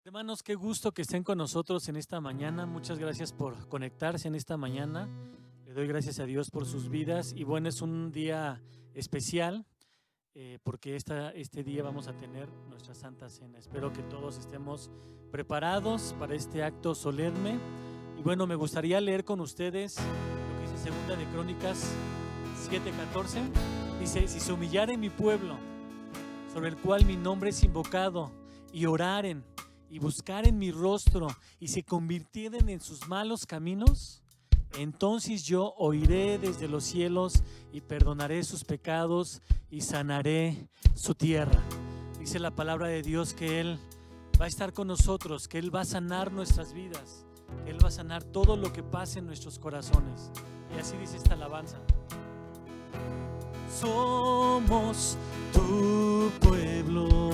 Hermanos, qué gusto que estén con nosotros en esta mañana. Muchas gracias por conectarse en esta mañana. Le doy gracias a Dios por sus vidas. Y bueno, es un día especial porque este día vamos a tener nuestra Santa Cena. Espero que todos estemos preparados para este acto solemne. Y bueno, me gustaría leer con ustedes lo que dice Segunda de Crónicas 7:14. Dice: si se humillaren mi pueblo, sobre el cual mi nombre es invocado, y oraren y buscaren mi rostro y se convirtieren en sus malos caminos, entonces yo oiré desde los cielos y perdonaré sus pecados y sanaré su tierra. Dice la palabra de Dios que Él va a estar con nosotros, que Él va a sanar nuestras vidas, que Él va a sanar todo lo que pase en nuestros corazones. Y así dice esta alabanza: somos tu pueblo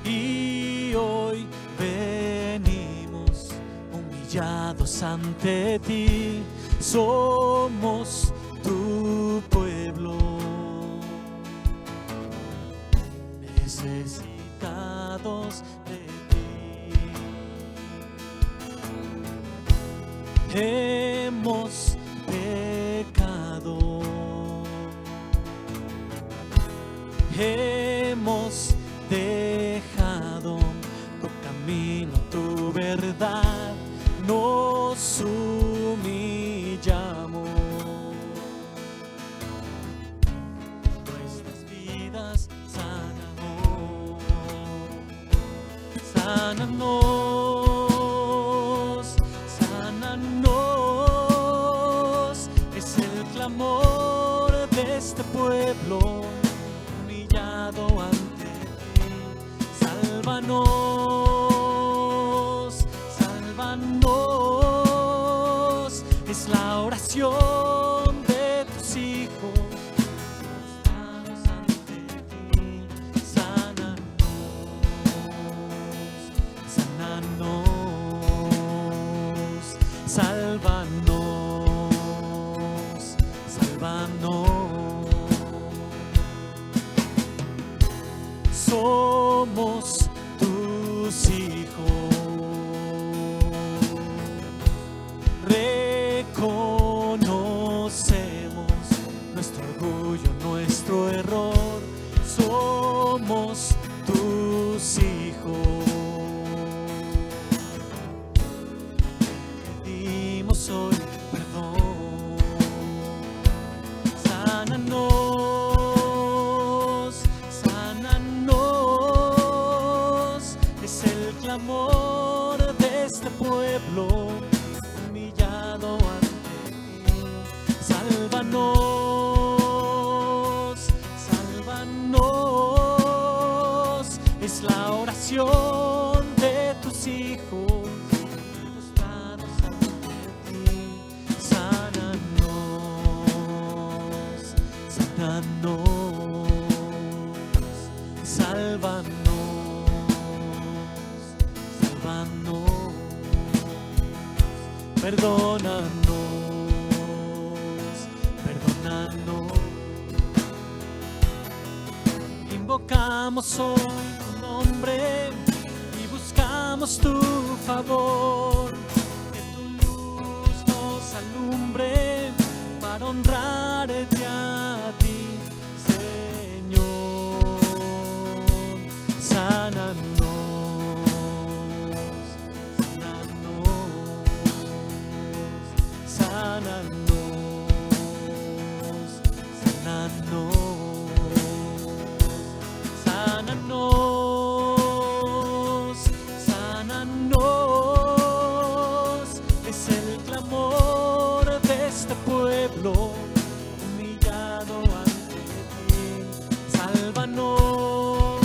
y hoy venimos humillados ante ti. Somos tu pueblo, necesitados de ti. Hemos pecado, hemos dejado tu camino, tu verdad, nos humillamos. Nuestras vidas sánanos, sánanos, sánanos. Es el clamor de este pueblo humillado ante ti. Sálvanos, sálvanos. Es la oración de tus hijos postrados ante ti. Sánanos, sánanos. Sálvanos, sálvanos. Somos tus hijos, reconocemos nuestro orgullo, nuestro error. Somos tus hijos, pedimos hoy perdón. Sánanos, sánanos. Es el clamor de este pueblo humillado ante ti. Sálvanos, sálvanos. Es la oración de tus hijos postrados ante ti. Sánanos, sánanos. Sálvanos, sálvanos. Perdónanos, perdónanos. Invocamos hoy tu nombre y buscamos tu favor. Que tu luz nos alumbre para honrarte a ti, Señor. Sánanos, sánanos, sánanos, sánanos, sánanos, sánanos. Es el clamor de este pueblo humillado ante ti. Sálvanos,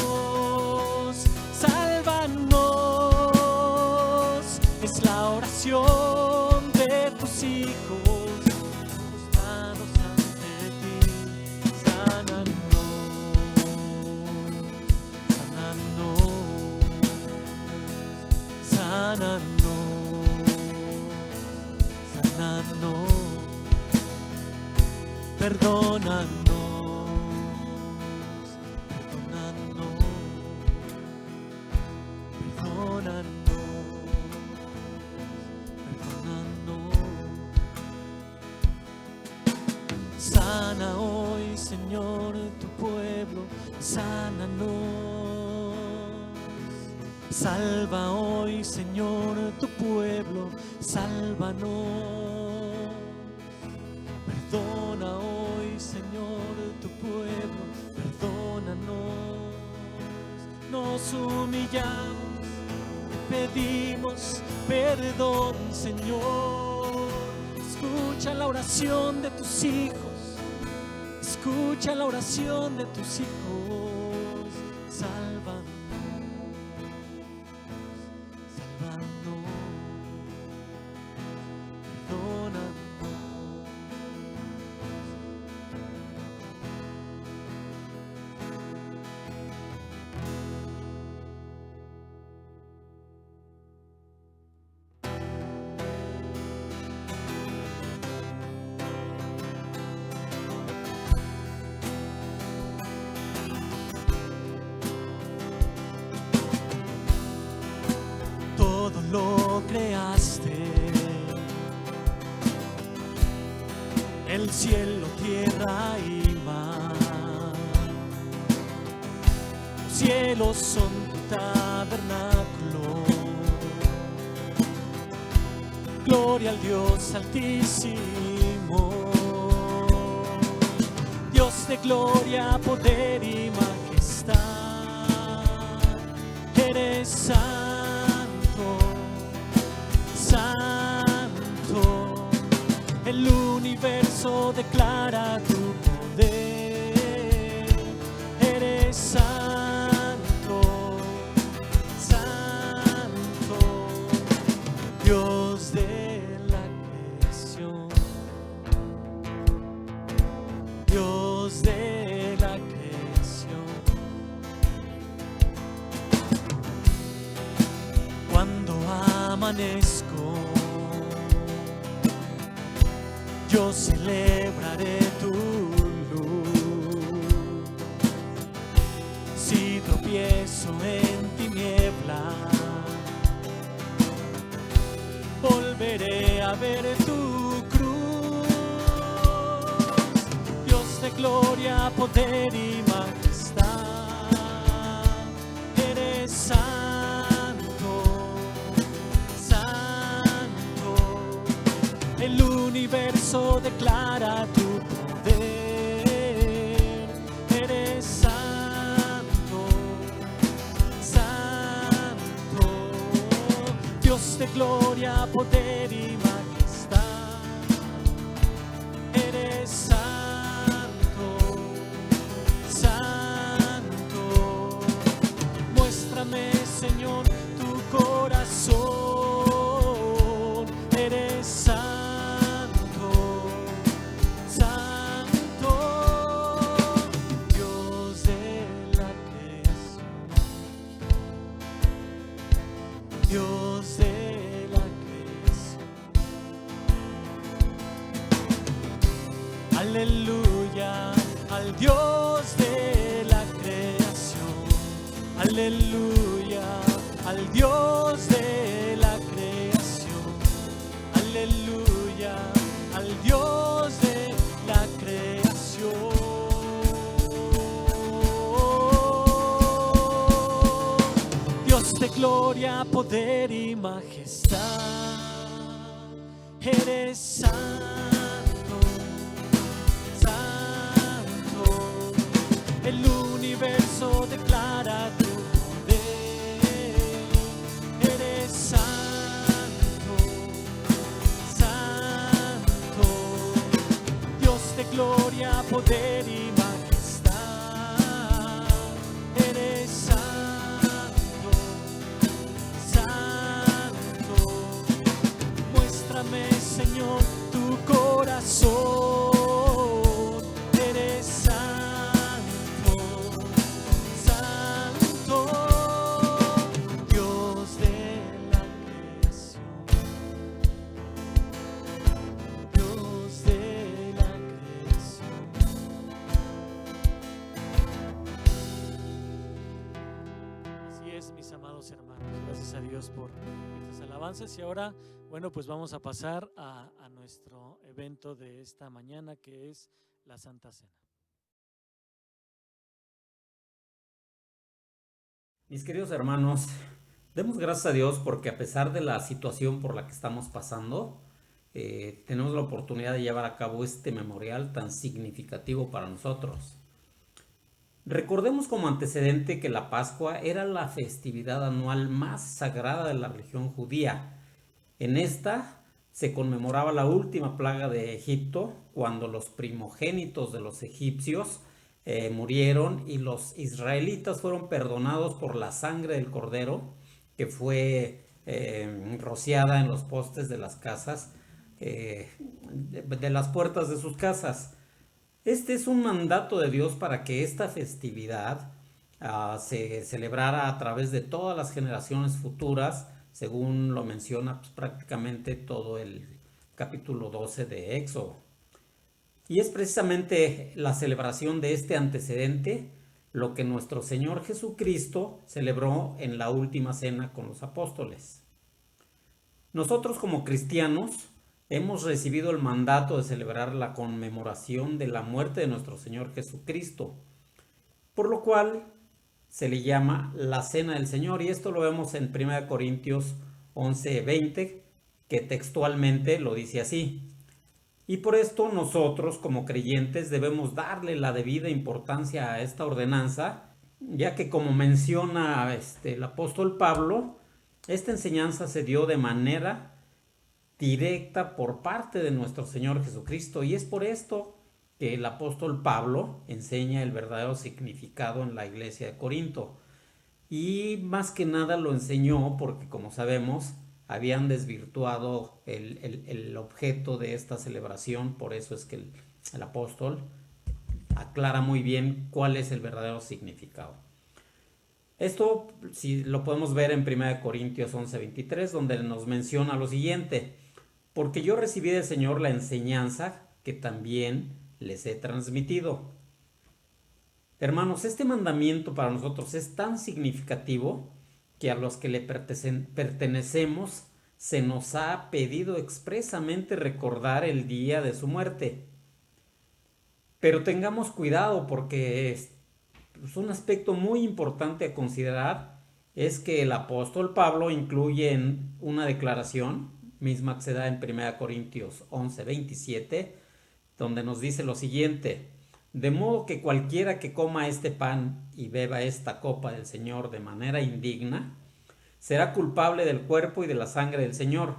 sálvanos. Es la oración de tus hijos postrados ante ti. Sánanos, sánanos, sánanos, sánanos. Perdónanos, perdónanos. Señor, tu pueblo, sánanos. Salva hoy, Señor, tu pueblo, sálvanos. Perdona hoy, Señor, tu pueblo, perdónanos. Nos humillamos, te pedimos perdón, Señor. Escucha la oración de tus hijos. Escucha la oración de tus hijos. Sálvanos, sálvanos, perdónanos. Todo lo creaste, el cielo, tierra y mar. Los cielos son tu tabernáculo. Gloria al Dios altísimo, Dios de gloria, poder y majestad. Eres santo, santo, el universo declara tu poder. Eres santo, santo, Dios de la creación, Dios de la creación. Cuando amanezco, yo celebraré tu luz. Si tropiezo en tinieblas, volveré a ver tu cruz. Dios de gloria, poder y majestad. Eres santo, santo, el universo declara tu poder. Eres santo, santo, Dios de gloria, poder y majestad. Eres santo, santo, muéstrame, Señor, tu corazón. Eres santo, santo, Dios de la creación, Dios de la creación. Aleluya al Dios de la creación. Aleluya al Dios de la creación. Aleluya al Dios de la creación. Dios de gloria, poder y majestad. Eres santo, santo, el universo declara tu poder. Eres santo, santo, Dios de gloria, poder y majestad. Eres santo, santo, muéstrame, Señor, tu corazón. Eres santo, santo, Dios de la creación, Dios de la creación. Así es, mis amados hermanos, gracias a Dios por estas alabanzas. Y ahora, bueno, pues vamos a pasar a nuestro evento de esta mañana, que es la Santa Cena. Mis queridos hermanos, demos gracias a Dios porque a pesar de la situación por la que estamos pasando, tenemos la oportunidad de llevar a cabo este memorial tan significativo para nosotros. Recordemos como antecedente que la Pascua era la festividad anual más sagrada de la religión judía. En esta se conmemoraba la última plaga de Egipto, cuando los primogénitos de los egipcios murieron y los israelitas fueron perdonados por la sangre del cordero que fue rociada en los postes de las casas, de las puertas de sus casas. Este es un mandato de Dios para que esta festividad se celebrara a través de todas las generaciones futuras, según lo menciona pues, prácticamente todo el capítulo 12 de Éxodo. Y es precisamente la celebración de este antecedente lo que nuestro Señor Jesucristo celebró en la última cena con los apóstoles. Nosotros como cristianos hemos recibido el mandato de celebrar la conmemoración de la muerte de nuestro Señor Jesucristo, por lo cual se le llama la Cena del Señor, y esto lo vemos en 1 Corintios 11:20, que textualmente lo dice así. Y por esto nosotros como creyentes debemos darle la debida importancia a esta ordenanza, ya que como menciona el apóstol Pablo, esta enseñanza se dio de manera directa por parte de nuestro Señor Jesucristo, y es por esto que el apóstol Pablo enseña el verdadero significado en la iglesia de Corinto. Y más que nada lo enseñó porque, como sabemos, habían desvirtuado el objeto de esta celebración. Por eso es que el apóstol aclara muy bien cuál es el verdadero significado. Esto si lo podemos ver en 1 Corintios 11:23, donde nos menciona lo siguiente: porque yo recibí del Señor la enseñanza que también les he transmitido. Hermanos, este mandamiento para nosotros es tan significativo que a los que le pertenecemos se nos ha pedido expresamente recordar el día de su muerte. Pero tengamos cuidado porque un aspecto muy importante a considerar es que el apóstol Pablo incluye en una declaración, misma que se da en 1 Corintios 11:27, donde nos dice lo siguiente: de modo que cualquiera que coma este pan y beba esta copa del Señor de manera indigna, será culpable del cuerpo y de la sangre del Señor.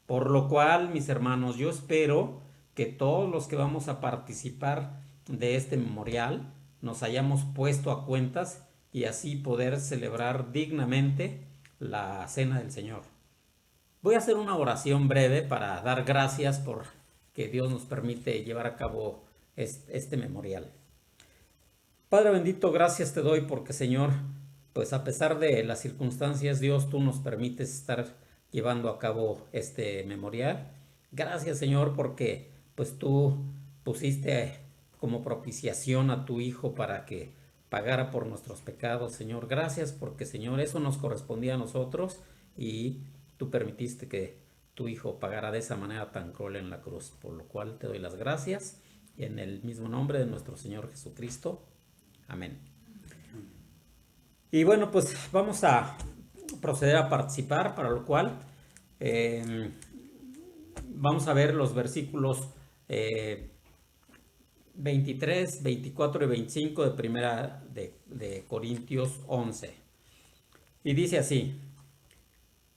Por lo cual, mis hermanos, yo espero que todos los que vamos a participar de este memorial nos hayamos puesto a cuentas y así poder celebrar dignamente la cena del Señor. Voy a hacer una oración breve para dar gracias por que Dios nos permite llevar a cabo este memorial. Padre bendito, gracias te doy porque, Señor, pues a pesar de las circunstancias, Dios, tú nos permites estar llevando a cabo este memorial. Gracias, Señor, porque pues tú pusiste como propiciación a tu Hijo para que pagara por nuestros pecados, Señor. Gracias porque, Señor, eso nos correspondía a nosotros y tú permitiste que tu Hijo pagara de esa manera tan cruel en la cruz, por lo cual te doy las gracias en el mismo nombre de nuestro Señor Jesucristo. Amén. Y bueno, pues vamos a proceder a participar, para lo cual vamos a ver los versículos 23, 24 y 25 de primera de Corintios 11. Y dice así: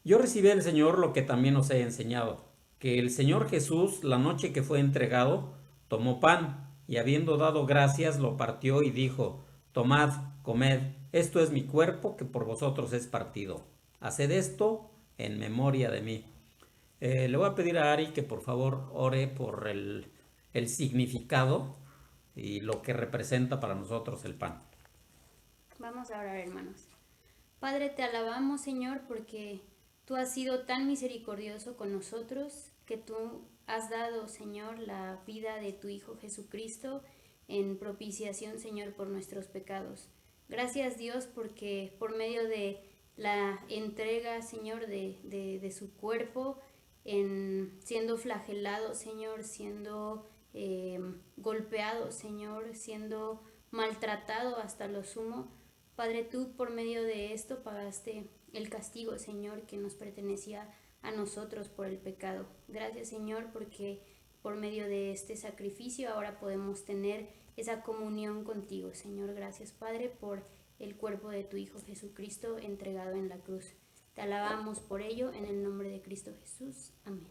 yo recibí del Señor lo que también os he enseñado, que el Señor Jesús, la noche que fue entregado, tomó pan, y habiendo dado gracias, lo partió y dijo: tomad, comed, esto es mi cuerpo que por vosotros es partido. Haced esto en memoria de mí. Le voy a pedir a Ari que por favor ore por el significado y lo que representa para nosotros el pan. Vamos a orar, hermanos. Padre, te alabamos, Señor, porque tú has sido tan misericordioso con nosotros, que tú has dado, Señor, la vida de tu Hijo Jesucristo en propiciación, Señor, por nuestros pecados. Gracias, Dios, porque por medio de la entrega, Señor, de su cuerpo, siendo flagelado, Señor, siendo golpeado, Señor, siendo maltratado hasta lo sumo, Padre, tú por medio de esto pagaste el castigo, Señor, que nos pertenecía a nosotros por el pecado. Gracias, Señor, porque por medio de este sacrificio ahora podemos tener esa comunión contigo, Señor. Gracias, Padre, por el cuerpo de tu Hijo Jesucristo entregado en la cruz. Te alabamos por ello en el nombre de Cristo Jesús. Amén.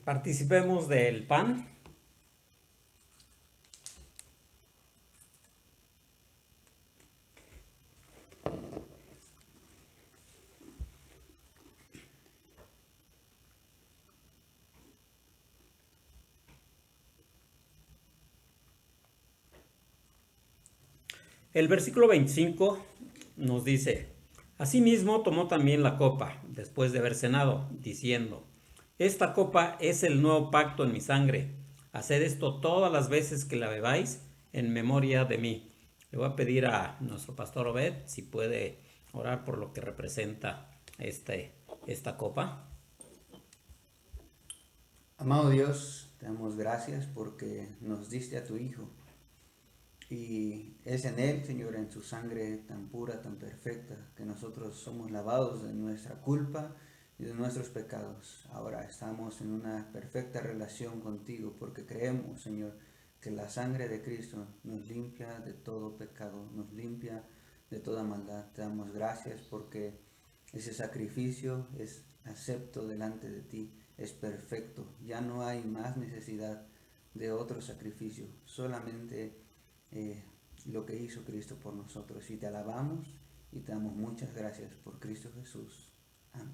Participemos del pan. El versículo 25 nos dice: Asimismo tomó también la copa, después de haber cenado, diciendo: Esta copa es el nuevo pacto en mi sangre. Haced esto todas las veces que la bebáis en memoria de mí. Le voy a pedir a nuestro pastor Obed si puede orar por lo que representa esta copa. Amado Dios, te damos gracias porque nos diste a tu Hijo. Y es en Él, Señor, en su sangre tan pura, tan perfecta, que nosotros somos lavados de nuestra culpa y de nuestros pecados. Ahora estamos en una perfecta relación contigo porque creemos, Señor, que la sangre de Cristo nos limpia de todo pecado, nos limpia de toda maldad. Te damos gracias porque ese sacrificio es acepto delante de ti, es perfecto. Ya no hay más necesidad de otro sacrificio, solamente lo que hizo Cristo por nosotros. Y te alabamos y te damos muchas gracias por Cristo Jesús. Amén.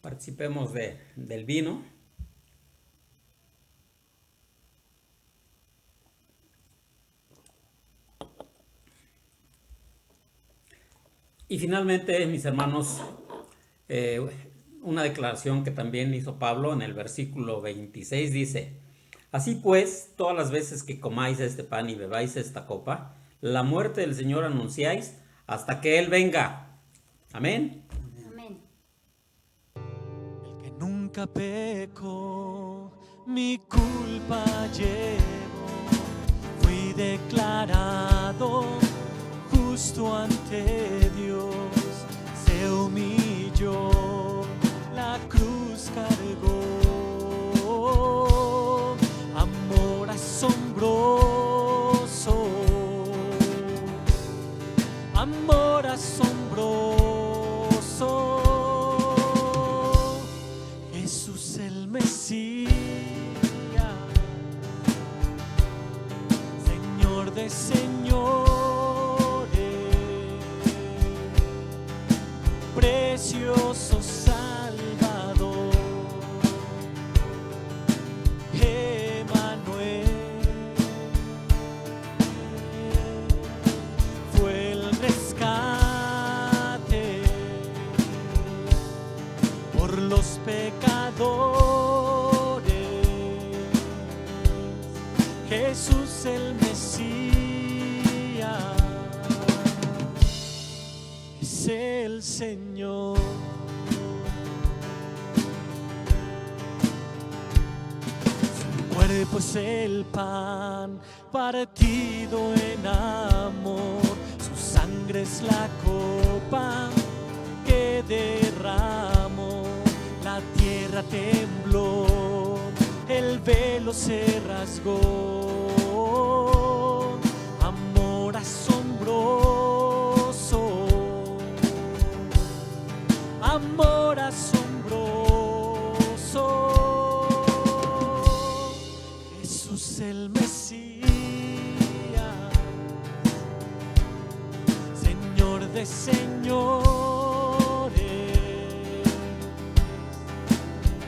Participemos del vino. Y finalmente, mis hermanos, una declaración que también hizo Pablo en el versículo 26 dice: Así pues, todas las veces que comáis este pan y bebáis esta copa, la muerte del Señor anunciáis hasta que Él venga. Amén. Amén. El que nunca pecó, mi culpa llevo, fui declarado justo ante Dios, se humilló, la cruz cargó. Amor asombroso, amor asombroso, Jesús el Mesías, Señor de señores, precioso Salvador, fue el rescate por los pecadores, Jesús el Mesías es el Señor. Pues el pan partido en amor, su sangre es la copa que derramó. La tierra tembló, el velo se rasgó. Amor asombroso, amor asombroso, el Mesías, Señor de señores,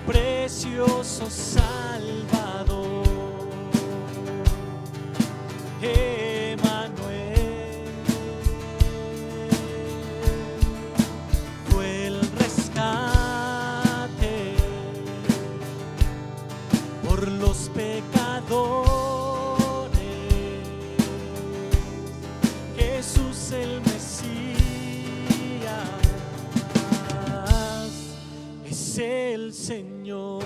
precioso Salvador, Emmanuel, fue el rescate por los pecados, Jesús el Mesías es el Señor.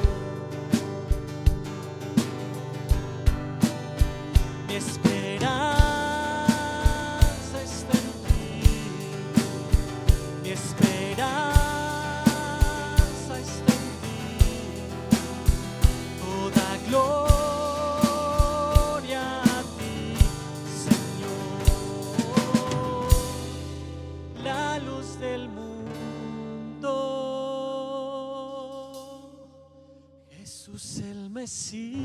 Mi esperanza está en ti. Mesías,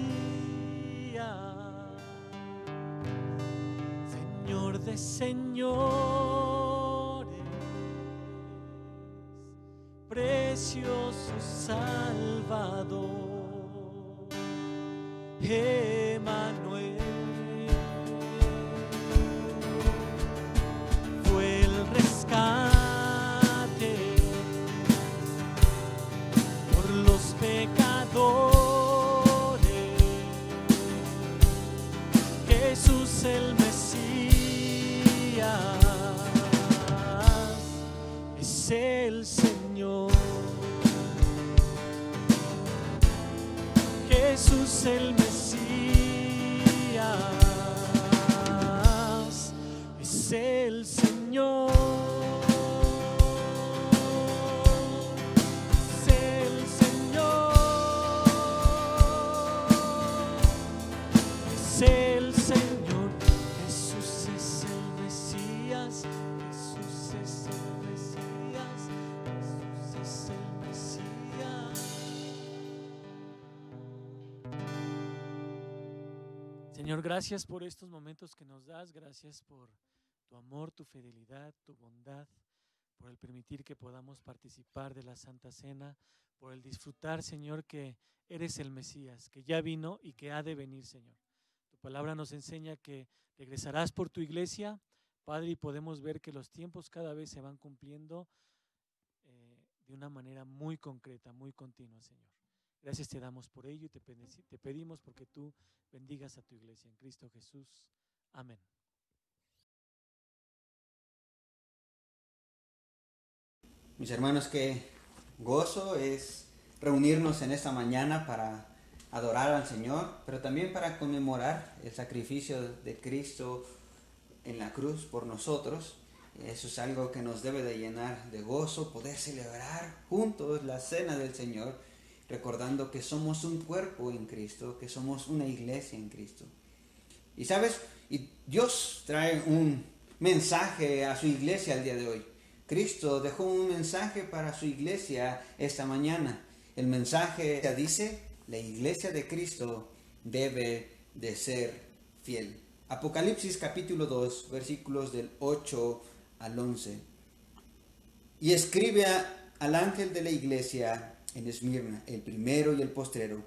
Señor de señores, precioso Salvador, Emmanuel. Fue el rescate por los pecadores, Jesús el Mesías es el Señor. Jesús el Mesías es el Señor. Es el Señor. Es el Señor. Jesús es el Mesías. Jesús es el Mesías. Jesús es el Mesías. Señor, gracias por estos momentos que nos das, gracias por tu amor, tu fidelidad, tu bondad, por el permitir que podamos participar de la Santa Cena, por el disfrutar, Señor, que eres el Mesías, que ya vino y que ha de venir, Señor. Tu palabra nos enseña que regresarás por tu iglesia, Padre, y podemos ver que los tiempos cada vez se van cumpliendo de una manera muy concreta, muy continua, Señor. Gracias te damos por ello y te pedimos porque tú bendigas a tu iglesia en Cristo Jesús. Amén. Mis hermanos, qué gozo es reunirnos en esta mañana para adorar al Señor, pero también para conmemorar el sacrificio de Cristo en la cruz por nosotros. Eso es algo que nos debe de llenar de gozo, poder celebrar juntos la cena del Señor, recordando que somos un cuerpo en Cristo, que somos una iglesia en Cristo. Y sabes, y Dios trae un mensaje a su iglesia el día de hoy. Cristo dejó un mensaje para su iglesia esta mañana. El mensaje dice, la iglesia de Cristo debe de ser fiel. Apocalipsis capítulo 2, versículos del 8 al 11. Y escribe al ángel de la iglesia en Esmirna, el primero y el postrero,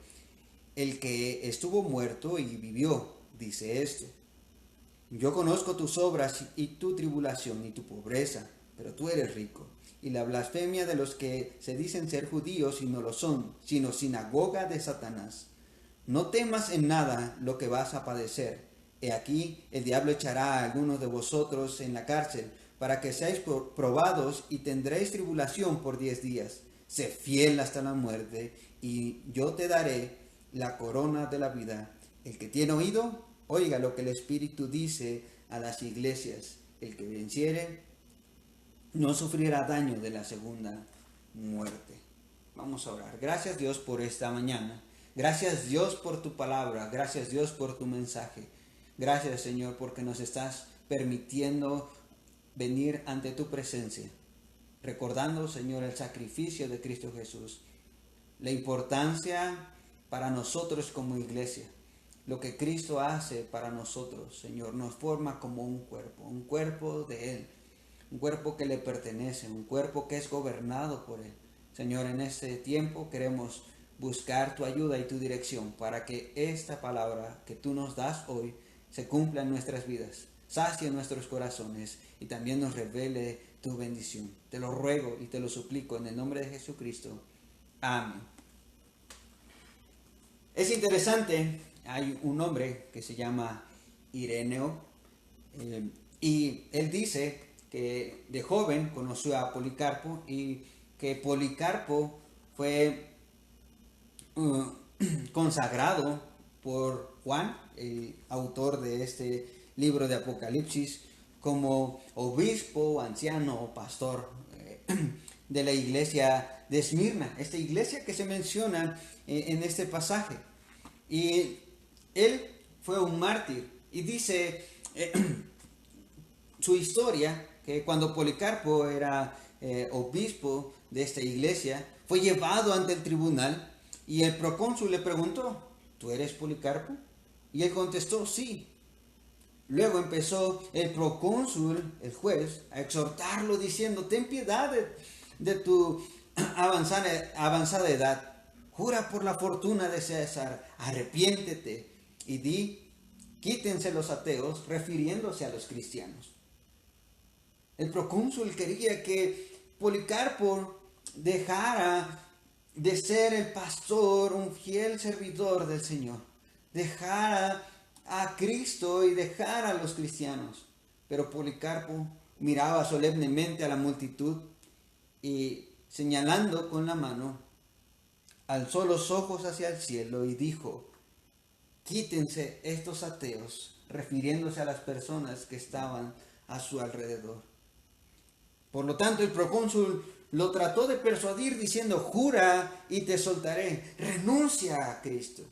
el que estuvo muerto y vivió, dice esto: yo conozco tus obras y tu tribulación y tu pobreza, pero tú eres rico, y la blasfemia de los que se dicen ser judíos y no lo son, sino sinagoga de Satanás. No temas en nada lo que vas a padecer. He aquí, el diablo echará a algunos de vosotros en la cárcel, para que seáis probados y tendréis tribulación por 10 días. Sé fiel hasta la muerte, y yo te daré la corona de la vida. El que tiene oído, oiga lo que el Espíritu dice a las iglesias. El que venciere no sufrirá daño de la segunda muerte. Vamos a orar. Gracias, Dios, por esta mañana. Gracias, Dios, por tu palabra. Gracias, Dios, por tu mensaje. Gracias, Señor, porque nos estás permitiendo venir ante tu presencia, recordando, Señor, el sacrificio de Cristo Jesús, la importancia para nosotros como iglesia, lo que Cristo hace para nosotros, Señor, nos forma como un cuerpo de Él, un cuerpo que le pertenece, un cuerpo que es gobernado por Él. Señor, en este tiempo queremos buscar tu ayuda y tu dirección para que esta palabra que tú nos das hoy se cumpla en nuestras vidas, sacie nuestros corazones y también nos revele tu bendición. Te lo ruego y te lo suplico en el nombre de Jesucristo. Amén. Es interesante, hay un hombre que se llama Ireneo y él dice que de joven conoció a Policarpo y que Policarpo fue consagrado por Juan, el autor de este libro de Apocalipsis, como obispo, anciano o pastor de la iglesia de Esmirna, esta iglesia que se menciona en este pasaje. Y él fue un mártir y dice su historia que cuando Policarpo era obispo de esta iglesia, fue llevado ante el tribunal y el procónsul le preguntó: ¿tú eres Policarpo? Y él contestó, sí. Luego empezó el procónsul, el juez, a exhortarlo diciendo, ten piedad de tu avanzada edad. Jura por la fortuna de César, arrepiéntete y di, quítense los ateos, refiriéndose a los cristianos. El procónsul quería que Policarpo dejara de ser el pastor, un fiel servidor del Señor. Dejara a Cristo y dejara a los cristianos. Pero Policarpo miraba solemnemente a la multitud y señalando con la mano, alzó los ojos hacia el cielo y dijo, quítense estos ateos, refiriéndose a las personas que estaban a su alrededor. Por lo tanto, el procónsul lo trató de persuadir diciendo, jura y te soltaré, renuncia a Cristo.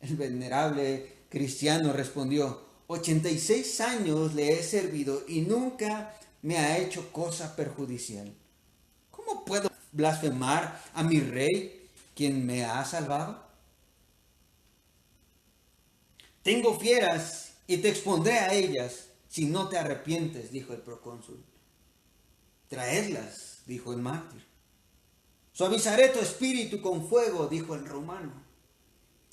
El venerable cristiano respondió, 86 años le he servido y nunca me ha hecho cosa perjudicial. ¿Cómo puedo blasfemar a mi rey, quien me ha salvado? Tengo fieras y te expondré a ellas si no te arrepientes, dijo el procónsul. Traedlas, dijo el mártir. Suavizaré tu espíritu con fuego, dijo el romano.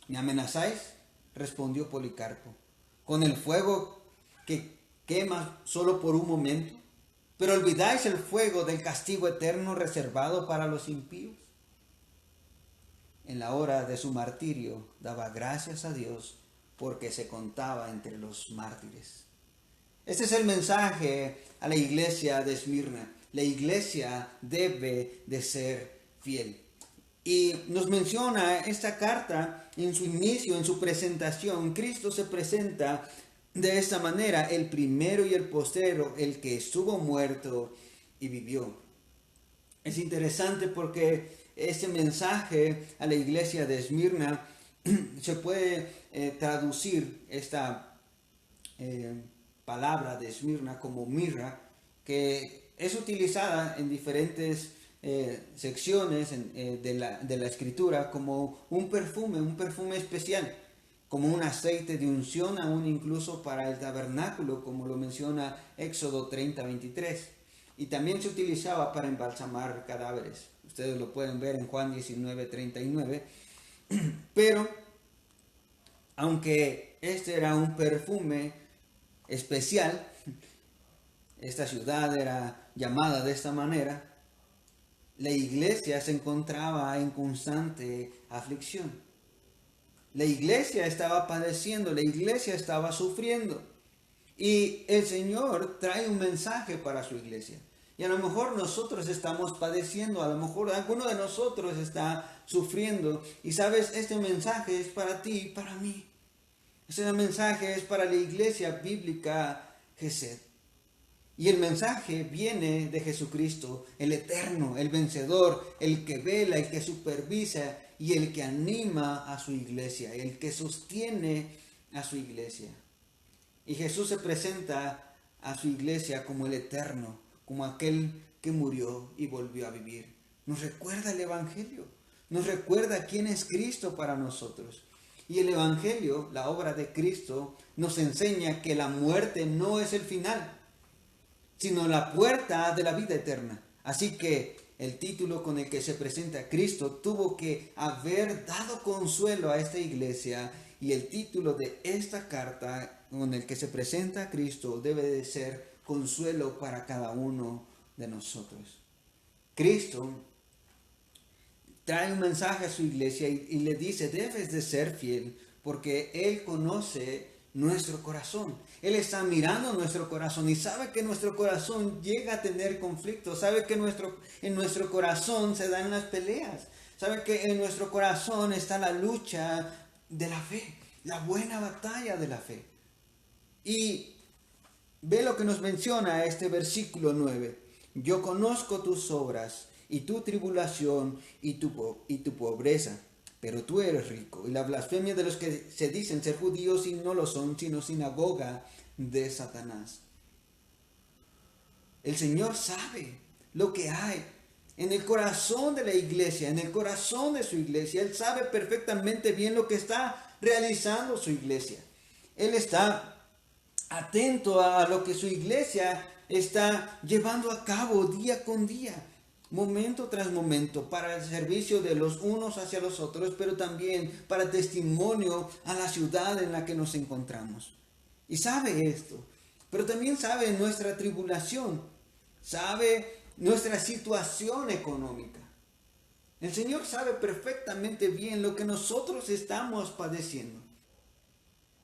¿Me amenazáis? Respondió Policarpo. ¿Con el fuego que quema solo por un momento? ¿Pero olvidáis el fuego del castigo eterno reservado para los impíos? En la hora de su martirio daba gracias a Dios porque se contaba entre los mártires. Este es el mensaje a la iglesia de Esmirna. La iglesia debe de ser fiel. Y nos menciona esta carta en su inicio, en su presentación. Cristo se presenta de esta manera, el primero y el postrero, el que estuvo muerto y vivió. Es interesante porque este mensaje a la iglesia de Esmirna se puede traducir esta palabra de Esmirna como mirra, que es utilizada en diferentes secciones de la escritura como un perfume especial, como un aceite de unción, aún incluso para el tabernáculo, como lo menciona Éxodo 30:23. Y también se utilizaba para embalsamar cadáveres. Ustedes lo pueden ver en Juan 19:39. Pero, aunque este era un perfume especial, esta ciudad era llamada de esta manera, la iglesia se encontraba en constante aflicción. La iglesia estaba padeciendo, la iglesia estaba sufriendo. Y el Señor trae un mensaje para su iglesia. Y a lo mejor nosotros estamos padeciendo, a lo mejor alguno de nosotros está sufriendo. Y sabes, este mensaje es para ti y para mí. Este mensaje es para la iglesia bíblica Gesed. Y el mensaje viene de Jesucristo, el eterno, el vencedor, el que vela, el que supervisa y el que anima a su iglesia, el que sostiene a su iglesia. Y Jesús se presenta a su iglesia como el eterno, como aquel que murió y volvió a vivir. Nos recuerda el Evangelio, nos recuerda quién es Cristo para nosotros. Y el Evangelio, la obra de Cristo, nos enseña que la muerte no es el final, sino la puerta de la vida eterna. Así que el título con el que se presenta Cristo tuvo que haber dado consuelo a esta iglesia, y el título de esta carta con el que se presenta a Cristo debe de ser consuelo para cada uno de nosotros. Cristo trae un mensaje a su iglesia y le dice, debes de ser fiel porque Él conoce nuestro corazón. Él está mirando nuestro corazón y sabe que nuestro corazón llega a tener conflictos, sabe que en nuestro corazón se dan las peleas, sabe que en nuestro corazón está la lucha de la fe, la buena batalla de la fe. Y ve lo que nos menciona este versículo 9. Yo conozco tus obras y tu tribulación y tu pobreza, pero tú eres rico. Y la blasfemia de los que se dicen ser judíos y no lo son, sino sinagoga de Satanás. El Señor sabe lo que hay en el corazón de la iglesia, en el corazón de su iglesia. Él sabe perfectamente bien lo que está realizando su iglesia. Él está atento a lo que su iglesia está llevando a cabo día con día, momento tras momento, para el servicio de los unos hacia los otros, pero también para testimonio a la ciudad en la que nos encontramos. Y sabe esto, pero también sabe nuestra tribulación, sabe nuestra situación económica. El Señor sabe perfectamente bien lo que nosotros estamos padeciendo.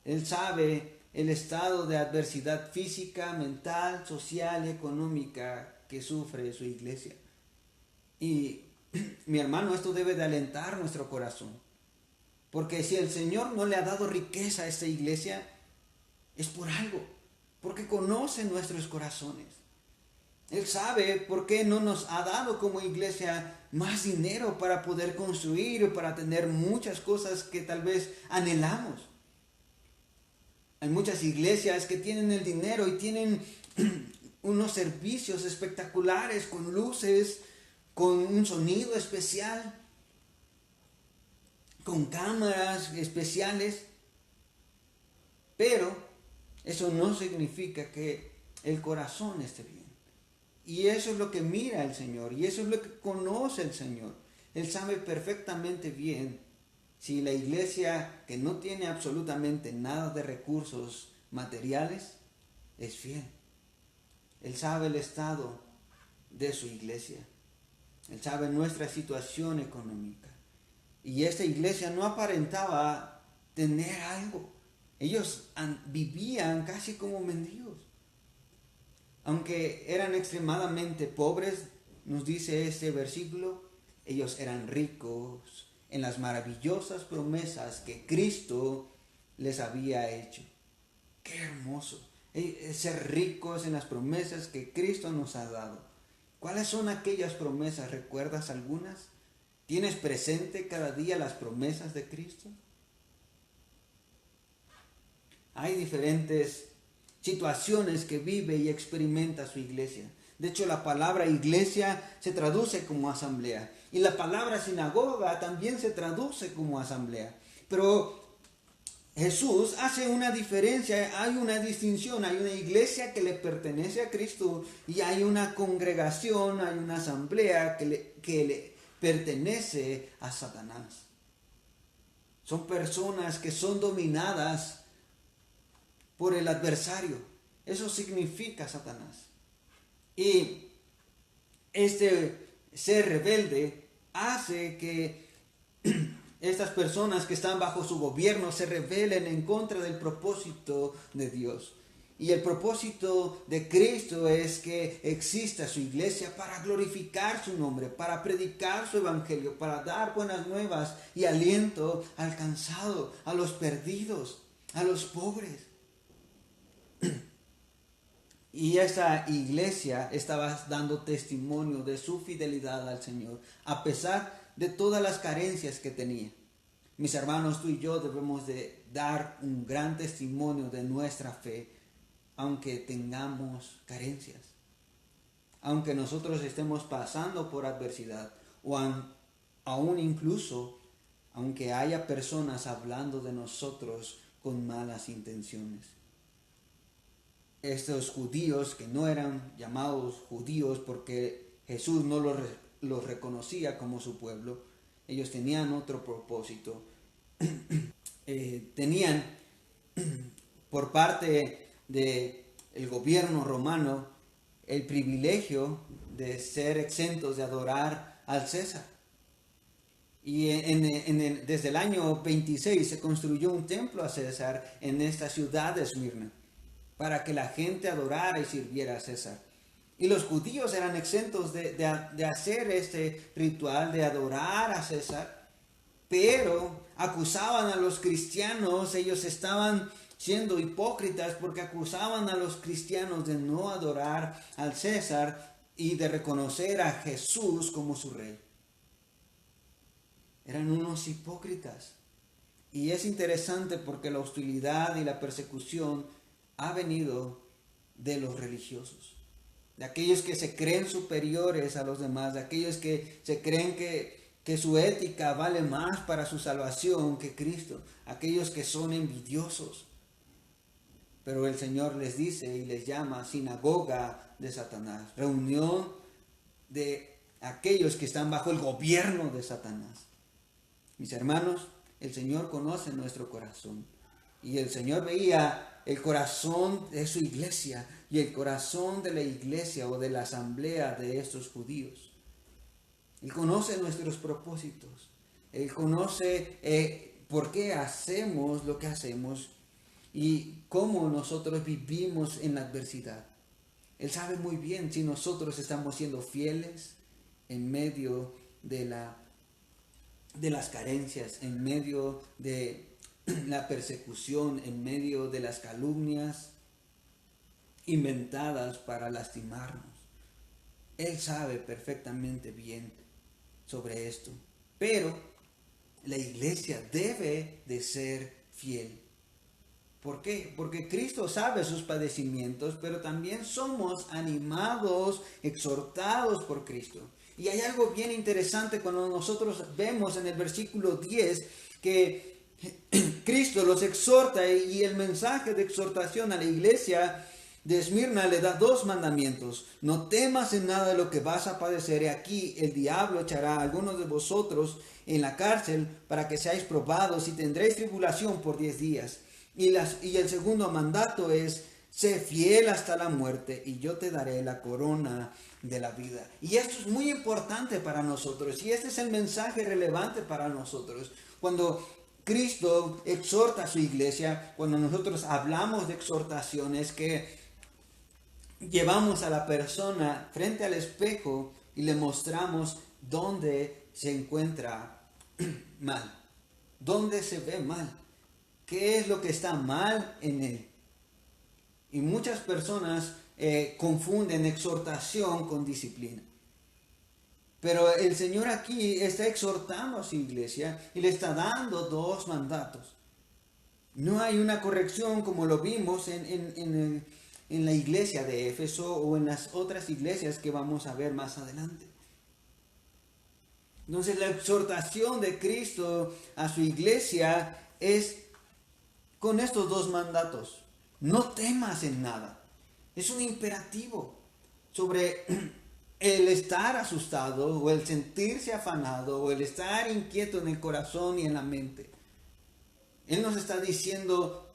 Él sabe el estado de adversidad física, mental, social y económica que sufre su iglesia. Y mi hermano, esto debe de alentar nuestro corazón. Porque si el Señor no le ha dado riqueza a esta iglesia, es por algo. Porque conoce nuestros corazones. Él sabe por qué no nos ha dado como iglesia más dinero para poder construir o para tener muchas cosas que tal vez anhelamos. Hay muchas iglesias que tienen el dinero y tienen unos servicios espectaculares con luces, con un sonido especial, con cámaras especiales. Pero eso no significa que el corazón esté bien. Y eso es lo que mira el Señor y eso es lo que conoce el Señor. Él sabe perfectamente bien si la iglesia que no tiene absolutamente nada de recursos materiales es fiel. Él sabe el estado de su iglesia. Él sabe nuestra situación económica. Y esta iglesia no aparentaba tener algo. Ellos vivían casi como mendigos. Aunque eran extremadamente pobres, nos dice este versículo, ellos eran ricos en las maravillosas promesas que Cristo les había hecho. ¡Qué hermoso! Ser ricos en las promesas que Cristo nos ha dado. ¿Cuáles son aquellas promesas? ¿Recuerdas algunas? ¿Tienes presente cada día las promesas de Cristo? Hay diferentes situaciones que vive y experimenta su iglesia. De hecho, la palabra iglesia se traduce como asamblea. Y la palabra sinagoga también se traduce como asamblea. Pero Jesús hace una diferencia, hay una distinción, hay una iglesia que le pertenece a Cristo y hay una congregación, hay una asamblea que le pertenece a Satanás. Son personas que son dominadas por el adversario. Eso significa Satanás. Y este ser rebelde hace que estas personas que están bajo su gobierno se rebelen en contra del propósito de Dios. Y el propósito de Cristo es que exista su iglesia para glorificar su nombre, para predicar su evangelio, para dar buenas nuevas y aliento al cansado, a los perdidos, a los pobres. Y esa iglesia estaba dando testimonio de su fidelidad al Señor, a pesar de todas las carencias que tenía. Mis hermanos, tú y yo debemos de dar un gran testimonio de nuestra fe, aunque tengamos carencias. Aunque nosotros estemos pasando por adversidad, o aún incluso, aunque haya personas hablando de nosotros con malas intenciones. Estos judíos que no eran llamados judíos porque Jesús no los reconocía como su pueblo, ellos tenían otro propósito. Tenían por parte del gobierno romano el privilegio de ser exentos de adorar al César. Y desde el año 26 se construyó un templo a César en esta ciudad de Esmirna, para que la gente adorara y sirviera a César. Y los judíos eran exentos de hacer este ritual de adorar a César, pero acusaban a los cristianos, ellos estaban siendo hipócritas porque acusaban a los cristianos de no adorar al César y de reconocer a Jesús como su rey. Eran unos hipócritas. Y es interesante porque la hostilidad y la persecución ha venido de los religiosos. de aquellos que se creen superiores a los demás, de aquellos que se creen que su ética vale más para su salvación que Cristo, aquellos que son envidiosos. Pero el Señor les dice y les llama sinagoga de Satanás, reunión de aquellos que están bajo el gobierno de Satanás. Mis hermanos, el Señor conoce nuestro corazón y el Señor veía el corazón de su iglesia y el corazón de la iglesia o de la asamblea de estos judíos. Él conoce nuestros propósitos. Él conoce por qué hacemos lo que hacemos y cómo nosotros vivimos en la adversidad. Él sabe muy bien si nosotros estamos siendo fieles en medio de las carencias, en medio de la persecución, en medio de las calumnias inventadas para lastimarnos. Él sabe perfectamente bien sobre esto. Pero la iglesia debe de ser fiel. ¿Por qué? Porque Cristo sabe sus padecimientos, pero también somos animados, exhortados por Cristo. Y hay algo bien interesante cuando nosotros vemos en el versículo 10 que Cristo los exhorta y el mensaje de exhortación a la iglesia de Esmirna le da 2 mandamientos. No temas en nada de lo que vas a padecer. Y aquí el diablo echará a algunos de vosotros en la cárcel para que seáis probados y tendréis tribulación por 10 días. Y el segundo mandato es: sé fiel hasta la muerte y yo te daré la corona de la vida. Y esto es muy importante para nosotros y este es el mensaje relevante para nosotros. Cuando Cristo exhorta a su iglesia, cuando nosotros hablamos de exhortaciones, que llevamos a la persona frente al espejo y le mostramos dónde se encuentra mal, dónde se ve mal, qué es lo que está mal en él. Y muchas personas confunden exhortación con disciplina. Pero el Señor aquí está exhortando a su iglesia y le está dando 2 mandatos. No hay una corrección como lo vimos en la iglesia de Éfeso o en las otras iglesias que vamos a ver más adelante. Entonces la exhortación de Cristo a su iglesia es con estos 2 mandatos. No temas en nada. Es un imperativo sobre el estar asustado o el sentirse afanado o el estar inquieto en el corazón y en la mente. Él nos está diciendo: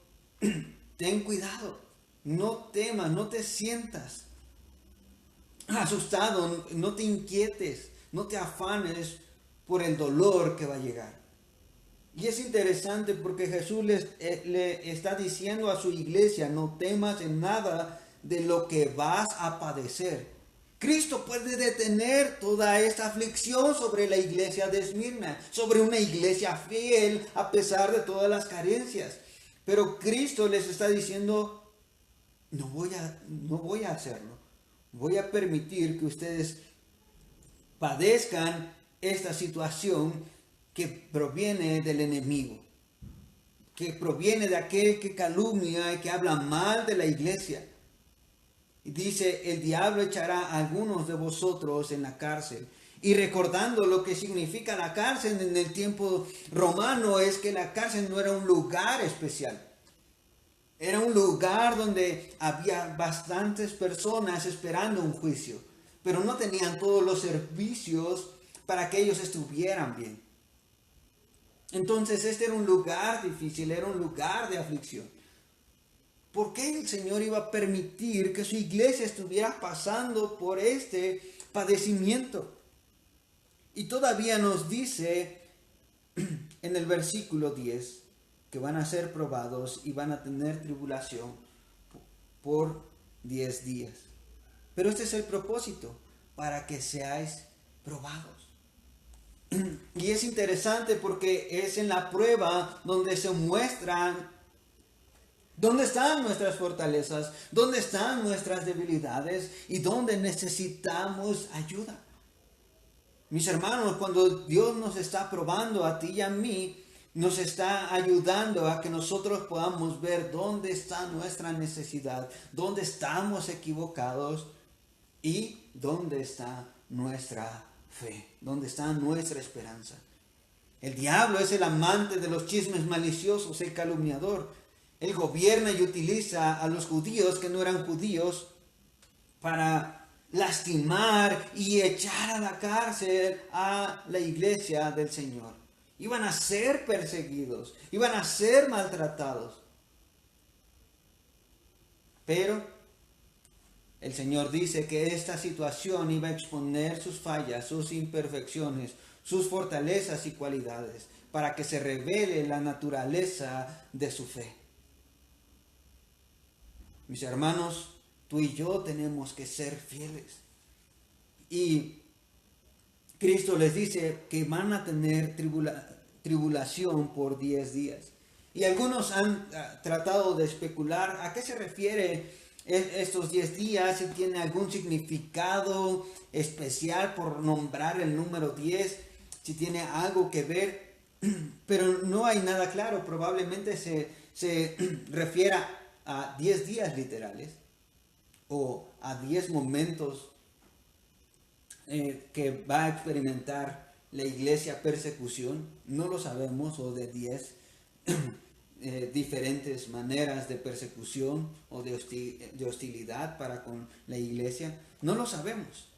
ten cuidado, no temas, no te sientas asustado, no te inquietes, no te afanes por el dolor que va a llegar. Y es interesante porque Jesús le está diciendo a su iglesia: no temas en nada de lo que vas a padecer. Cristo puede detener toda esta aflicción sobre la iglesia de Esmirna, sobre una iglesia fiel a pesar de todas las carencias. Pero Cristo les está diciendo: no voy a hacerlo. Voy a permitir que ustedes padezcan esta situación que proviene del enemigo, que proviene de aquel que calumnia y que habla mal de la iglesia. Y dice: el diablo echará a algunos de vosotros en la cárcel. Y recordando lo que significa la cárcel en el tiempo romano, es que la cárcel no era un lugar especial. Era un lugar donde había bastantes personas esperando un juicio, pero no tenían todos los servicios para que ellos estuvieran bien. Entonces este era un lugar difícil, era un lugar de aflicción. ¿Por qué el Señor iba a permitir que su iglesia estuviera pasando por este padecimiento? Y todavía nos dice en el versículo 10 que van a ser probados y van a tener tribulación por 10 días. Pero este es el propósito, para que seáis probados. Y es interesante porque es en la prueba donde se muestran dónde están nuestras fortalezas, dónde están nuestras debilidades y dónde necesitamos ayuda. Mis hermanos, cuando Dios nos está probando a ti y a mí, nos está ayudando a que nosotros podamos ver dónde está nuestra necesidad, dónde estamos equivocados ¿Y dónde está nuestra fe? ¿Dónde está nuestra esperanza? El diablo es el amante de los chismes maliciosos, el calumniador. Él gobierna y utiliza a los judíos que no eran judíos para lastimar y echar a la cárcel a la iglesia del Señor. Iban a ser perseguidos, iban a ser maltratados. Pero el Señor dice que esta situación iba a exponer sus fallas, sus imperfecciones, sus fortalezas y cualidades, para que se revele la naturaleza de su fe. Mis hermanos, tú y yo tenemos que ser fieles. Y Cristo les dice que van a tener tribulación por 10 días. Y algunos han tratado de especular a qué se refiere estos 10 días, si tiene algún significado especial por nombrar el número 10, si tiene algo que ver, pero no hay nada claro. Probablemente se refiera a 10 días literales o a 10 momentos que va a experimentar la iglesia persecución, no lo sabemos, o de 10 diferentes maneras de persecución o de hostilidad para con la iglesia, no lo sabemos.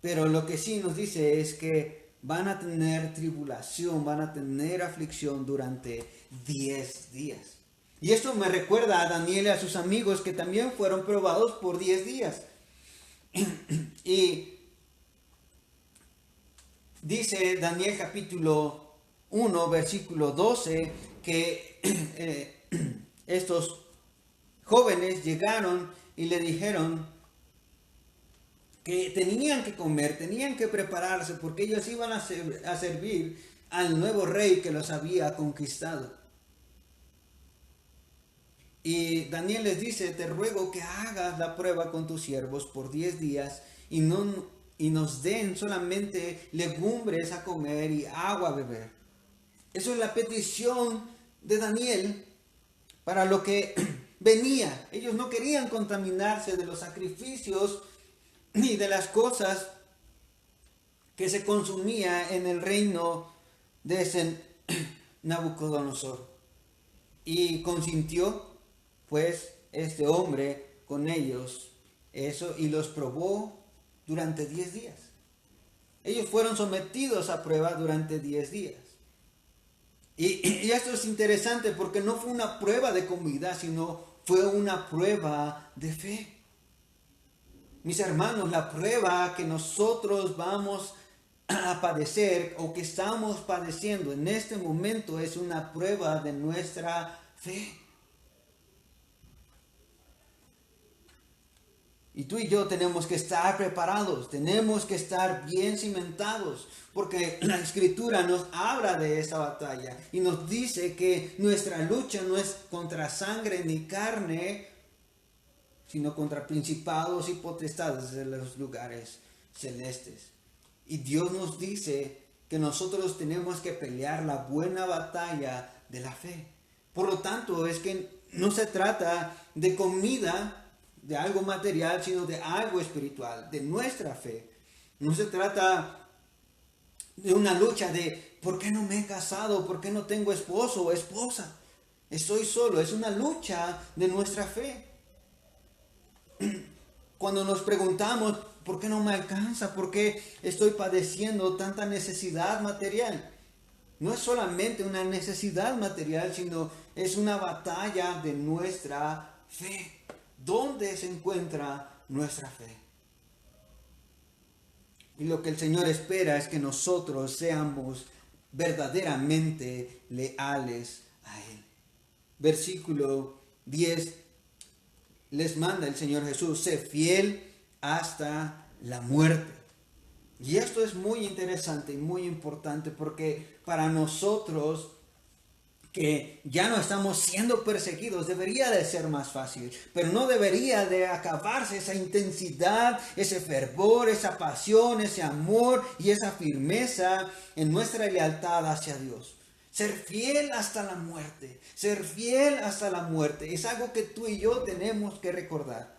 Pero lo que sí nos dice es que van a tener tribulación, van a tener aflicción durante 10 días. Y esto me recuerda a Daniel y a sus amigos que también fueron probados por 10 días. Y dice Daniel capítulo 1, versículo 12, que estos jóvenes llegaron y le dijeron que tenían que comer, tenían que prepararse, porque ellos iban a servir al nuevo rey que los había conquistado. Y Daniel les dice: te ruego que hagas la prueba con tus siervos por 10 días y nos den solamente legumbres a comer y agua a beber. Eso es la petición de Daniel para lo que venía. Ellos no querían contaminarse de los sacrificios ni de las cosas que se consumía en el reino de ese Nabucodonosor. Y consintió pues este hombre con ellos eso y los probó durante 10 días. Ellos fueron sometidos a prueba durante 10 días. Y esto es interesante porque no fue una prueba de comida, sino fue una prueba de fe. Mis hermanos, la prueba que nosotros vamos a padecer o que estamos padeciendo en este momento es una prueba de nuestra fe. Y tú y yo tenemos que estar preparados, tenemos que estar bien cimentados, porque la Escritura nos habla de esa batalla y nos dice que nuestra lucha no es contra sangre ni carne, sino contra principados y potestades de los lugares celestes. Y Dios nos dice que nosotros tenemos que pelear la buena batalla de la fe. Por lo tanto, es que no se trata de comida, de algo material, sino de algo espiritual, de nuestra fe. No se trata de una lucha de ¿por qué no me he casado? ¿Por qué no tengo esposo o esposa? Estoy solo. Es una lucha de nuestra fe. Cuando nos preguntamos ¿por qué no me alcanza? ¿Por qué estoy padeciendo tanta necesidad material? No es solamente una necesidad material, sino es una batalla de nuestra fe. ¿Dónde se encuentra nuestra fe? Y lo que el Señor espera es que nosotros seamos verdaderamente leales a Él. Versículo 10 les manda el Señor Jesús: sé fiel hasta la muerte. Y esto es muy interesante y muy importante, porque para nosotros que ya no estamos siendo perseguidos, debería de ser más fácil, pero no debería de acabarse esa intensidad, ese fervor, esa pasión, ese amor y esa firmeza en nuestra lealtad hacia Dios. Ser fiel hasta la muerte, ser fiel hasta la muerte, es algo que tú y yo tenemos que recordar.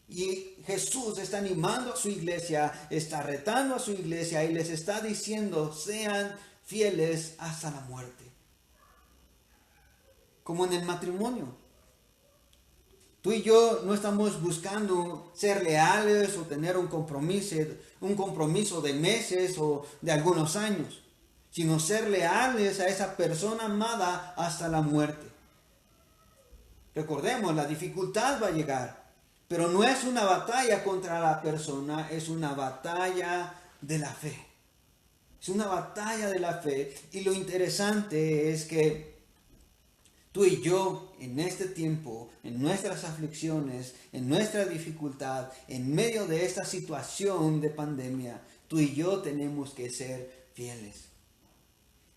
Y Jesús está animando a su iglesia, está retando a su iglesia y les está diciendo, sean fieles hasta la muerte. Como en el matrimonio. Tú y yo no estamos buscando ser leales o tener un compromiso de meses o de algunos años, sino ser leales a esa persona amada hasta la muerte. Recordemos, la dificultad va a llegar, pero no es una batalla contra la persona, es una batalla de la fe. Es una batalla de la fe. Y lo interesante es que tú y yo en este tiempo, en nuestras aflicciones, en nuestra dificultad, en medio de esta situación de pandemia, tú y yo tenemos que ser fieles.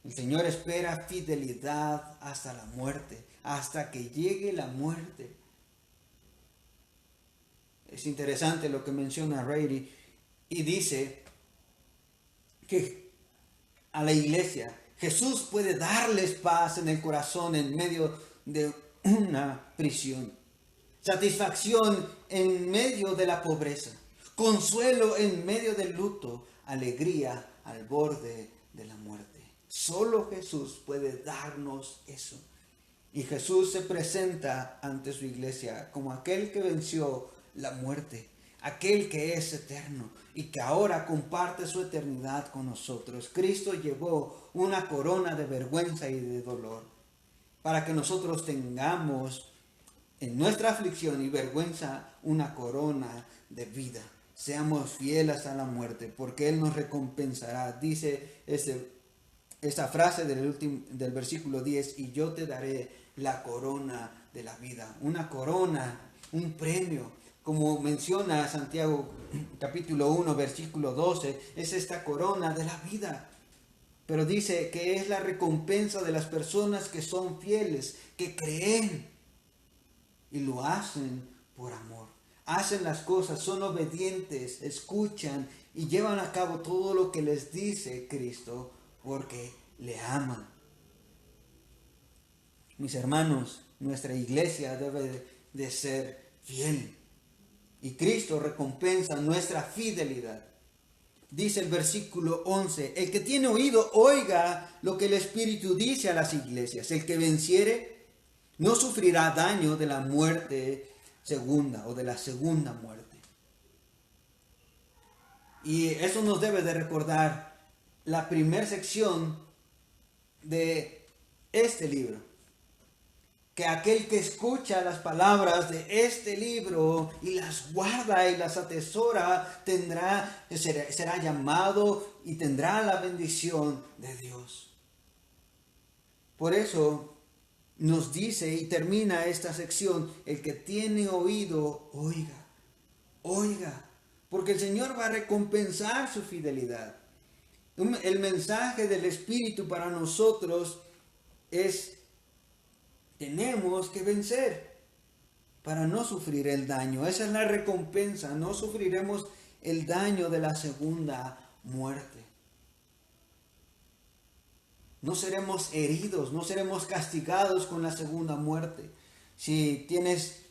El Señor espera fidelidad hasta la muerte, hasta que llegue la muerte. Es interesante lo que menciona Rady y dice que a la iglesia Jesús puede darles paz en el corazón en medio de una prisión, satisfacción en medio de la pobreza, consuelo en medio del luto, alegría al borde de la muerte. Solo Jesús puede darnos eso. Y Jesús se presenta ante su iglesia como aquel que venció la muerte, aquel que es eterno y que ahora comparte su eternidad con nosotros. Cristo llevó una corona de vergüenza y de dolor para que nosotros tengamos en nuestra aflicción y vergüenza una corona de vida. Seamos fieles a la muerte porque Él nos recompensará. Dice esta frase del versículo 10, y yo te daré la corona de la vida. Una corona, un premio. Como menciona Santiago capítulo 1, versículo 12, es esta corona de la vida. Pero dice que es la recompensa de las personas que son fieles, que creen y lo hacen por amor. Hacen las cosas, son obedientes, escuchan y llevan a cabo todo lo que les dice Cristo porque le aman. Mis hermanos, nuestra iglesia debe de ser fiel. Y Cristo recompensa nuestra fidelidad. Dice el versículo 11, el que tiene oído, oiga lo que el Espíritu dice a las iglesias. El que venciere no sufrirá daño de la muerte segunda o de la segunda muerte. Y eso nos debe de recordar la primera sección de este libro. Que aquel que escucha las palabras de este libro y las guarda y las atesora será llamado y tendrá la bendición de Dios. Por eso nos dice y termina esta sección, el que tiene oído, oiga, oiga, porque el Señor va a recompensar su fidelidad. El mensaje del Espíritu para nosotros es: tenemos que vencer para no sufrir el daño. Esa es la recompensa. No sufriremos el daño de la segunda muerte. No seremos heridos, no seremos castigados con la segunda muerte. Si tienes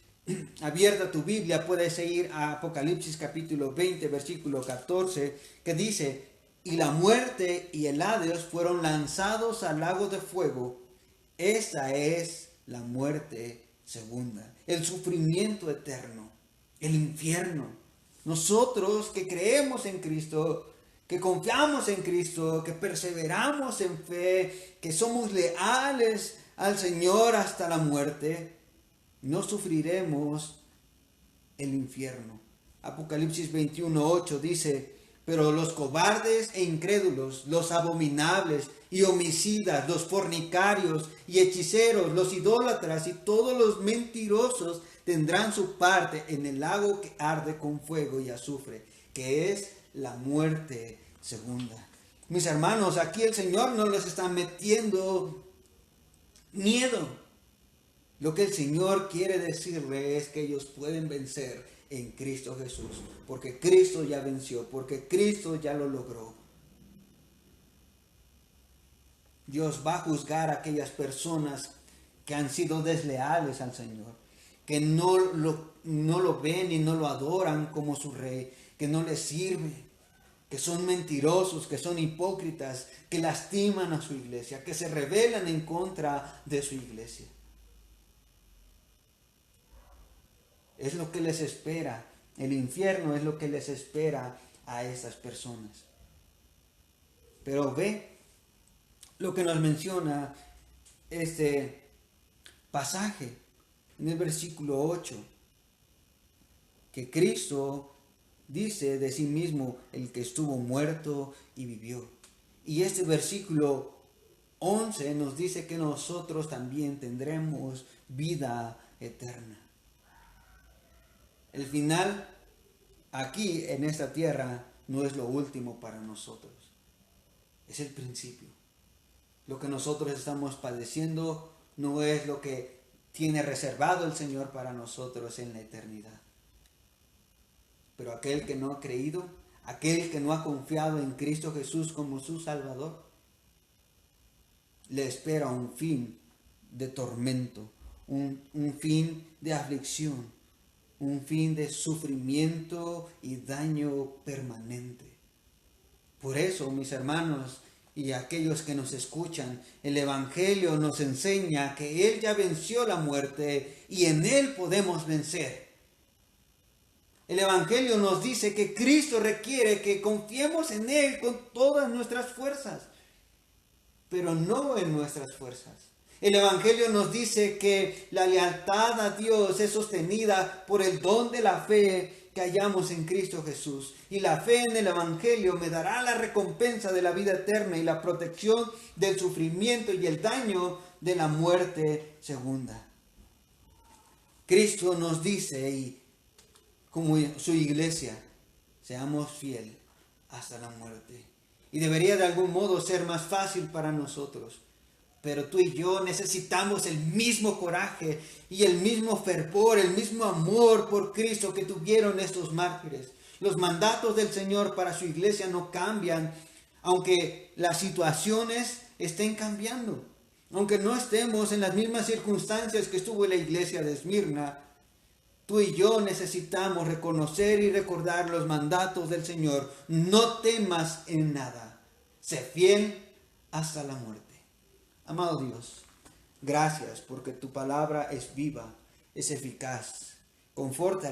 abierta tu Biblia, puedes ir a Apocalipsis capítulo 20, versículo 14, que dice: y la muerte y el Hades fueron lanzados al lago de fuego. Esta es la muerte segunda, el sufrimiento eterno, el infierno. Nosotros que creemos en Cristo, que confiamos en Cristo, que perseveramos en fe, que somos leales al Señor hasta la muerte, no sufriremos el infierno. Apocalipsis 21:8 dice: pero los cobardes e incrédulos, los abominables y homicidas, los fornicarios y hechiceros, los idólatras y todos los mentirosos tendrán su parte en el lago que arde con fuego y azufre, que es la muerte segunda. Mis hermanos, aquí el Señor no les está metiendo miedo. Lo que el Señor quiere decirles es que ellos pueden vencer en Cristo Jesús, porque Cristo ya venció, porque Cristo ya lo logró. Dios va a juzgar a aquellas personas que han sido desleales al Señor, que no no lo ven y no lo adoran como su rey, que no les sirve, que son mentirosos, que son hipócritas, que lastiman a su iglesia, que se rebelan en contra de su iglesia. Es lo que les espera. El infierno es lo que les espera a esas personas. Pero ve lo que nos menciona este pasaje en el versículo 8, que Cristo dice de sí mismo, el que estuvo muerto y vivió. Y este versículo 11 nos dice que nosotros también tendremos vida eterna. El final aquí en esta tierra no es lo último para nosotros, es el principio. Lo que nosotros estamos padeciendo no es lo que tiene reservado el Señor para nosotros en la eternidad. Pero aquel que no ha creído, aquel que no ha confiado en Cristo Jesús como su Salvador, le espera un fin de tormento, un fin de aflicción, un fin de sufrimiento y daño permanente. Por eso, mis hermanos y aquellos que nos escuchan, el Evangelio nos enseña que Él ya venció la muerte y en Él podemos vencer. El Evangelio nos dice que Cristo requiere que confiemos en Él con todas nuestras fuerzas, pero no en nuestras fuerzas. El Evangelio nos dice que la lealtad a Dios es sostenida por el don de la fe que hallamos en Cristo Jesús. Y la fe en el Evangelio me dará la recompensa de la vida eterna y la protección del sufrimiento y el daño de la muerte segunda. Cristo nos dice, y como su iglesia, seamos fieles hasta la muerte. Y debería de algún modo ser más fácil para nosotros. Pero tú y yo necesitamos el mismo coraje y el mismo fervor, el mismo amor por Cristo que tuvieron estos mártires. Los mandatos del Señor para su iglesia no cambian, aunque las situaciones estén cambiando. Aunque no estemos en las mismas circunstancias que estuvo la iglesia de Esmirna, tú y yo necesitamos reconocer y recordar los mandatos del Señor. No temas en nada. Sé fiel hasta la muerte. Amado Dios, gracias porque tu palabra es viva, es eficaz, conforta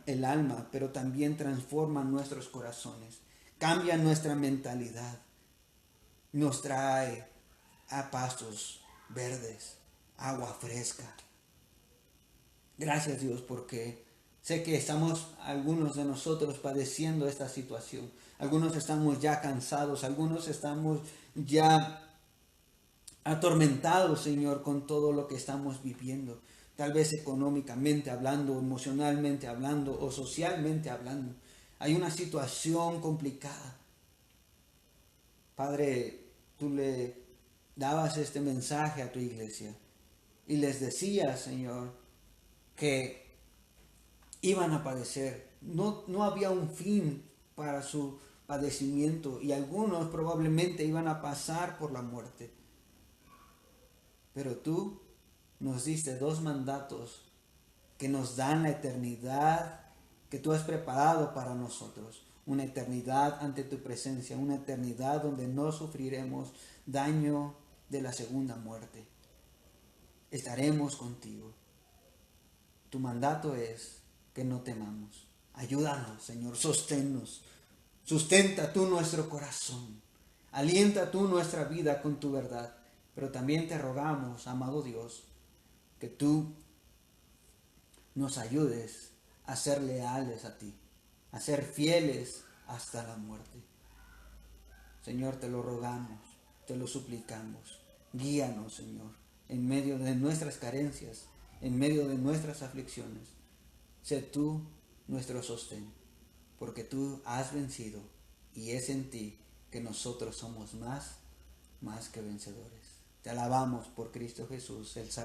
el alma, pero también transforma nuestros corazones, cambia nuestra mentalidad, nos trae a pastos verdes, agua fresca. Gracias Dios porque sé que estamos algunos de nosotros padeciendo esta situación. Algunos estamos ya cansados, algunos estamos ya atormentados, Señor, con todo lo que estamos viviendo. Tal vez económicamente hablando, emocionalmente hablando o socialmente hablando. Hay una situación complicada. Padre, tú le dabas este mensaje a tu iglesia y les decías, Señor, que iban a padecer. No había un fin para su padecimiento y algunos probablemente iban a pasar por la muerte. Pero tú nos diste dos mandatos que nos dan la eternidad que tú has preparado para nosotros. Una eternidad ante tu presencia, una eternidad donde no sufriremos daño de la segunda muerte. Estaremos contigo. Tu mandato es que no temamos. Ayúdanos, Señor, sosténnos. Sustenta tú nuestro corazón. Alienta tú nuestra vida con tu verdad. Pero también te rogamos, amado Dios, que tú nos ayudes a ser leales a ti, a ser fieles hasta la muerte. Señor, te lo rogamos, te lo suplicamos. Guíanos, Señor, en medio de nuestras carencias, en medio de nuestras aflicciones. Sé tú nuestro sostén, porque tú has vencido y es en ti que nosotros somos más que vencedores. Te alabamos por Cristo Jesús, el Salvador.